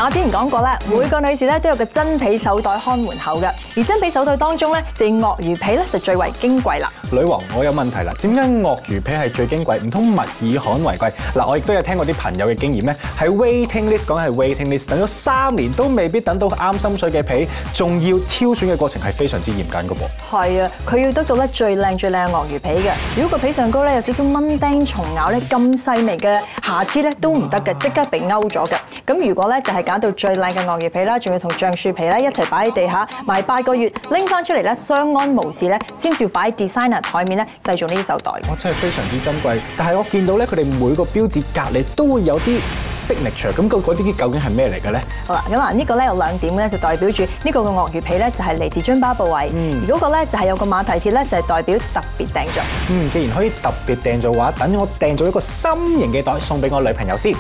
嗱，我之前講過啦，每個女士咧都有個真皮手袋看門口嘅，而真皮手袋當中咧，就鱷魚皮咧就最為矜貴啦。女王，我有問題啦，點解鱷魚皮係最矜貴？唔通物以罕為貴？嗱，我亦都有聽過啲朋友嘅經驗咧，喺 waiting list 講係 waiting list，等咗3年都未必等到啱心水嘅皮，仲要挑選嘅過程係非常之嚴謹嘅噃。係啊，佢要得到咧最靚嘅鱷魚皮嘅。如果個皮上高咧有少少蚊叮蟲咬咧咁細微嘅瑕疵咧都唔得嘅，即刻被勾咗嘅。咁如果咧就係揀到最靚嘅鱷魚皮啦，仲要同橡樹皮咧一齊擺喺地下賣8個月，拎翻出嚟咧相安無事咧，先至擺 designer 台面咧製造呢啲手袋。我真係非常之珍貴，但係我見到咧佢哋每個標誌隔離都會有啲 signature， 咁嗰啲究竟係咩嚟嘅咧？好啦，咁啊呢個咧有2點咧，就代表住呢個嘅鱷魚皮咧就係嚟自津巴布韋，而嗰個咧就係有個馬蹄鐵咧就係代表特別訂造。既然可以特別訂造嘅話，等我訂做一個心形嘅袋送俾我女朋友先。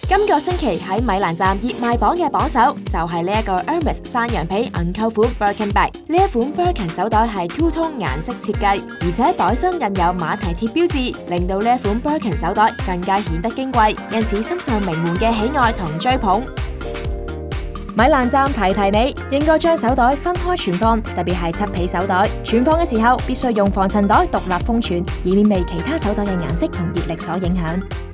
今個星期喺米蘭站熱賣榜嘅榜首就係呢一個 Hermes 山羊皮銀扣款 Birkin Bag。呢一款 Birkin 手袋係 Two Tone 顏色設計，而且袋身印有馬蹄鐵標誌，令到呢一款 Birkin 手袋更加顯得矜貴，因此深受名門嘅喜愛同追捧。米蘭站提提你，應該將手袋分開存放，特別係漆皮手袋。存放嘅時候必須用防塵袋獨立封存，以免被其他手袋嘅顏色同熱力所影響。